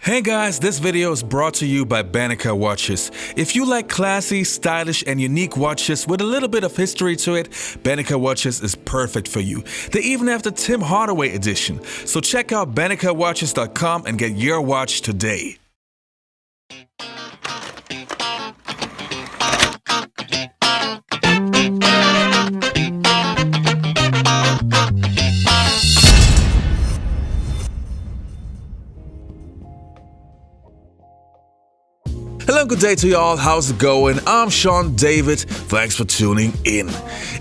Hey guys, this video is brought to you by Banneker Watches. If you like classy, stylish, and unique watches with a little bit of history to it, Banneker Watches is perfect for you. They even have the Tim Hardaway edition. So check out bannekerwatches.com and get your watch today. Hello, good day to you all. How's it going? I'm Sean David. Thanks for tuning in.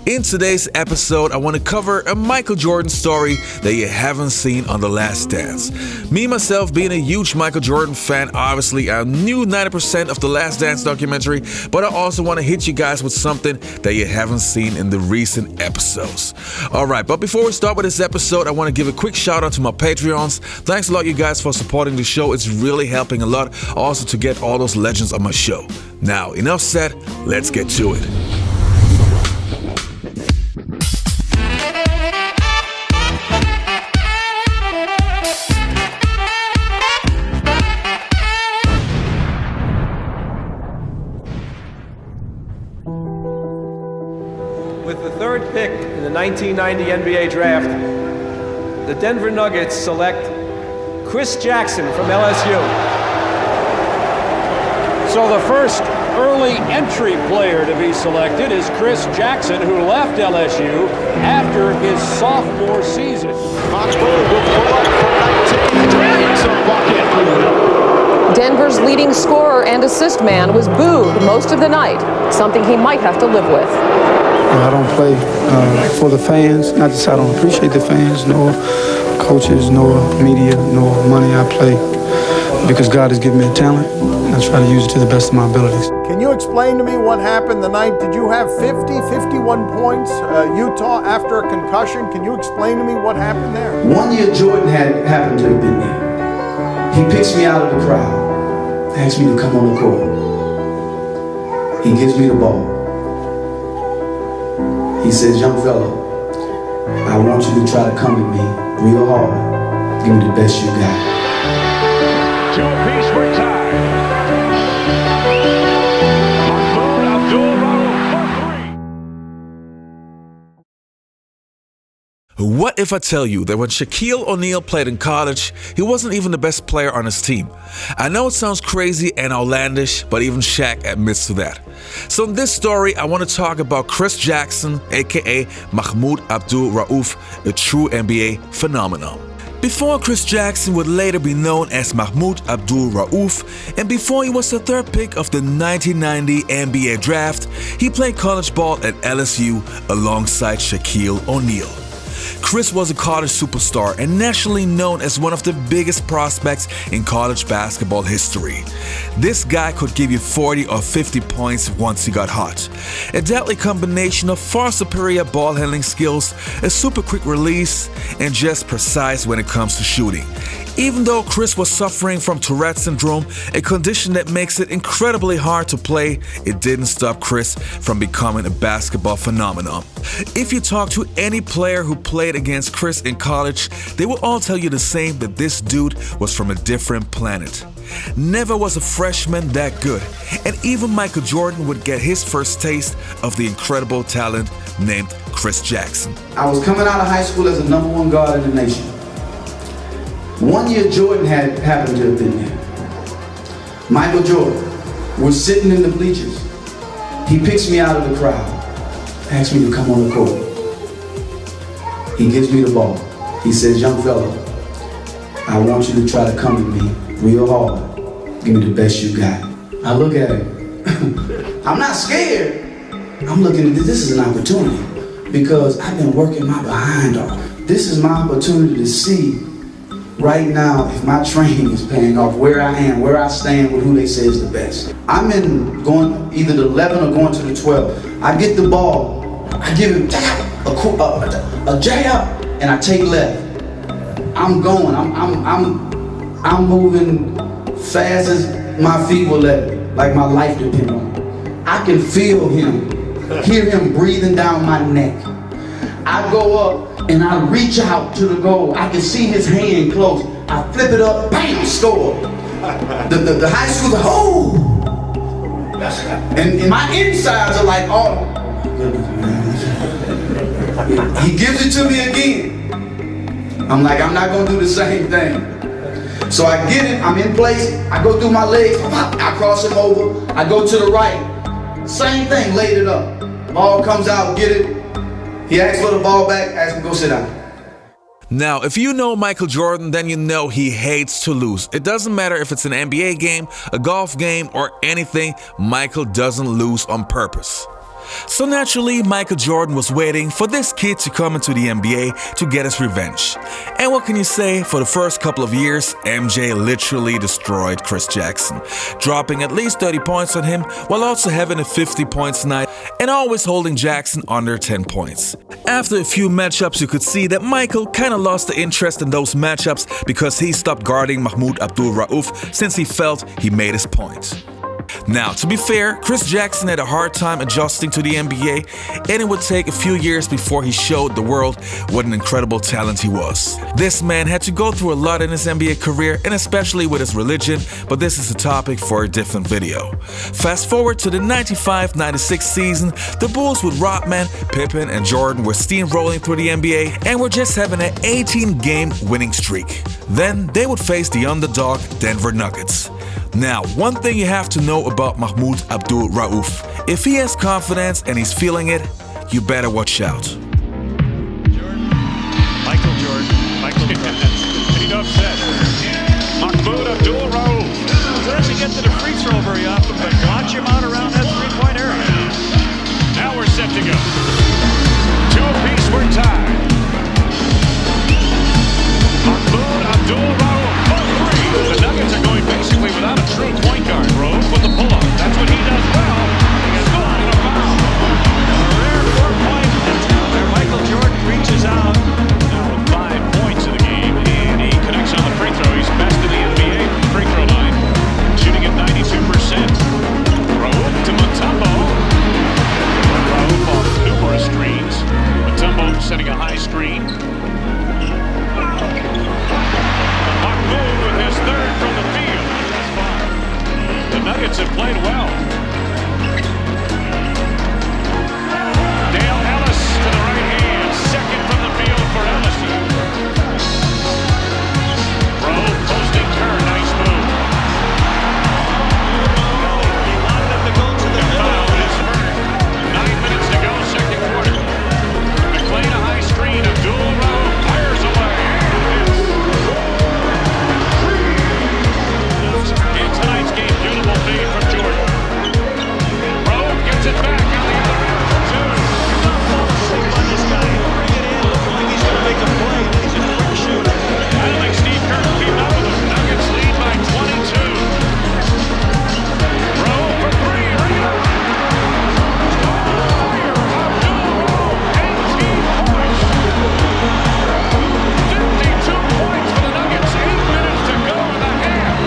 In today's episode, I want to cover a Michael Jordan story that you haven't seen on The Last Dance. Me, myself, being a huge Michael Jordan fan, obviously I knew 90% of The Last Dance documentary, but I also want to hit you guys with something that you haven't seen in the recent episodes. Alright, but before we start with this episode, I want to give a quick shout out to my Patreons. Thanks a lot, you guys, for supporting the show. It's really helping a lot also to get all those legends on my show. Now, enough said, let's get to it. With the third pick in the 1990 NBA draft, the Denver Nuggets select Chris Jackson from LSU. So the first early entry player to be selected is Chris Jackson, who left LSU after his sophomore season. Foxborough will pull up for 19, drains a bucket. Denver's leading scorer and assist man was booed most of the night, something he might have to live with. I don't play for the fans. Not that I don't appreciate the fans, nor coaches, nor media, nor money. I play because God has given me a talent, and I try to use it to the best of my abilities. Can you explain to me what happened the night? Did you have 51 points, Utah, after a concussion? Can you explain to me what happened there? 1 year Jordan happened to have been there. He picks me out of the crowd, asks me to come on the court. He gives me the ball. He says, young fella, I want you to try to come at me real hard. Give me the best you got. Two-piece retired. abdul-rauf for 3. What if I tell you that when Shaquille O'Neal played in college, he wasn't even the best player on his team? I know it sounds crazy and outlandish, but even Shaq admits to that. So in this story, I want to talk about Chris Jackson, aka Mahmoud Abdul-Rauf, a true NBA phenomenon. Before Chris Jackson would later be known as Mahmoud Abdul-Rauf, and before he was the third pick of the 1990 NBA draft, he played college ball at LSU alongside Shaquille O'Neal. Chris was a college superstar and nationally known as one of the biggest prospects in college basketball history. This guy could give you 40 or 50 points once he got hot. A deadly combination of far superior ball handling skills, a super quick release, and just precise when it comes to shooting. Even though Chris was suffering from Tourette syndrome, a condition that makes it incredibly hard to play, it didn't stop Chris from becoming a basketball phenomenon. If you talk to any player who played against Chris in college, they will all tell you the same, that this dude was from a different planet. Never was a freshman that good, and even Michael Jordan would get his first taste of the incredible talent named Chris Jackson. I was coming out of high school as the #1 guard in the nation. 1 year Jordan happened to have been there. Michael Jordan was sitting in the bleachers. He picks me out of the crowd, asks me to come on the court. He gives me the ball. He says, young fella, I want you to try to come at me real hard. Give me the best you got. I look at him. I'm not scared. I'm looking at this is an opportunity because I've been working my behind off. This is my opportunity to see right now if my training is paying off, where I am, where I stand with who they say is the best. I'm in going either the 11 or going to the 12. I get the ball, I give him a jab, and I take left. I'm going, I'm moving fast as my feet will let me, like my life depends on it. I can feel him, hear him breathing down my neck. I go up and I reach out to the goal. I can see his hand close. I flip it up, bam, score. The high school's like, oh! And my insides are like, oh. He gives it to me again. I'm like, I'm not gonna do the same thing. So I get it, I'm in place, I go through my legs, I cross him over, I go to the right. Same thing, laid it up. Ball comes out, get it. He asks for the ball back, asks him to go sit down. Now, if you know Michael Jordan, then you know he hates to lose. It doesn't matter if it's an NBA game, a golf game, or anything, Michael doesn't lose on purpose. So naturally, Michael Jordan was waiting for this kid to come into the NBA to get his revenge. And what can you say? For the first couple of years, MJ literally destroyed Chris Jackson, dropping at least 30 points on him while also having a 50 points night and always holding Jackson under 10 points. After a few matchups, you could see that Michael kind of lost the interest in those matchups because he stopped guarding Mahmoud Abdul-Rauf since he felt he made his point. Now, to be fair, Chris Jackson had a hard time adjusting to the NBA, and it would take a few years before he showed the world what an incredible talent he was. This man had to go through a lot in his NBA career, and especially with his religion, but this is a topic for a different video. Fast forward to the 95-96 season, the Bulls with Rodman, Pippen, and Jordan were steamrolling through the NBA and were just having an 18-game winning streak. Then they would face the underdog Denver Nuggets. Now, one thing you have to know about Mahmoud Abdul-Rauf: if he has confidence and he's feeling it, you better watch out. Michael Jordan. Pretty upset. Mahmoud Abdul-Rauf doesn't get to the free throw very often, but launch him out around that three-point area. Now we're set to go. Two apiece, we're tied. Mahmoud Abdul-Rauf. The Nuggets are going basically without a true point guard. Rose with the pull-up. That's what he does well. He gets caught in a foul. A rare 4-point where Michael Jordan reaches out. Now with 5 points in the game, and he connects on the free throw. He's best in the NBA free throw line, shooting at 92%. Rose to Mutombo. Rose off numerous screens. Mutombo setting a high screen. With his third from the field. The Nuggets have played well. Dale Ellis to the right hand. Second from the field for LSU. Rowe posting Kerr. Nice move. He wanted him to go to the foul is hurt. 9 minutes to go, second quarter. McClain a high screen. Abdul-Rauf fires away. In tonight's game, beautiful feed from Jordan. Rowe gets it back on the other end for two. Don't fall asleep on this guy. Bring it in. Looks like he's going to make a play. He's a quick shooter. I don't think Steve Kerr will keep up with him. Nuggets lead by 22. Rowe for three. Abdul-Rauf, 18 points. 52 points for the Nuggets. 8 minutes to go in the half.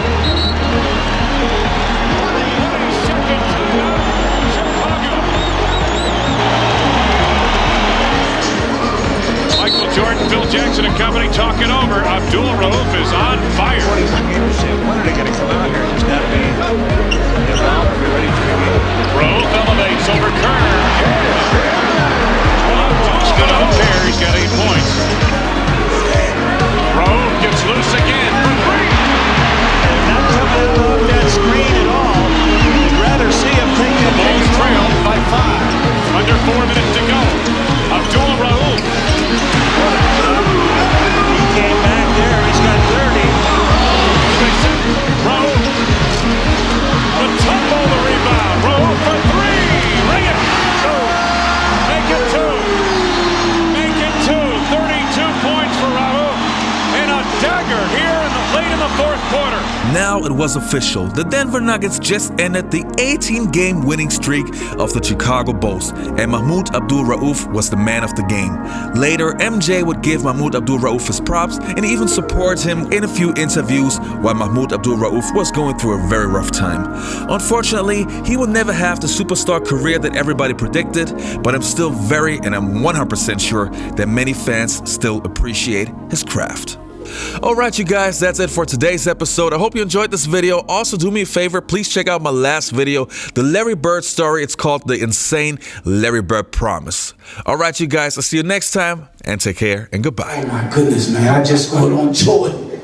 Michael Jordan, Phil Jackson and company talking over. Abdul-Rauf is on fire. When are they going to come out here? There's got to be involved to be ready for the game. Rauf elevates over Kerr. Stood up there. He's got 8 points. Rauf gets loose again for three. Not coming out off that screen at all. I'd rather see him take the Bulls trail by 5. Under 4 minutes to go. Abdul-Rauf. He came back there. He's got 30. Rauf. Mutombo the rebound. Rauf for three. Ring it. Make it two. Make it two. 32 points for Rauf. And a dagger here late in the fourth quarter. Now it was official. The Denver Nuggets just ended the 18-game winning streak of the Chicago Bulls, and Mahmoud Abdul-Rauf was the man of the game. Later, MJ would give Mahmoud Abdul-Rauf his props and even support him in a few interviews while Mahmoud Abdul-Rauf was going through a very rough time. Unfortunately, he will never have the superstar career that everybody predicted, but I'm still I'm 100% sure that many fans still appreciate his craft. All right, you guys, that's it for today's episode. I hope you enjoyed this video. Also, do me a favor, please check out my last video, the Larry Bird story. It's called The Insane Larry Bird Promise. All right, you guys, I'll see you next time, and take care, and goodbye. Oh my goodness, man, I just scored on Jordan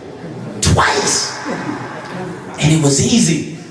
twice, and it was easy.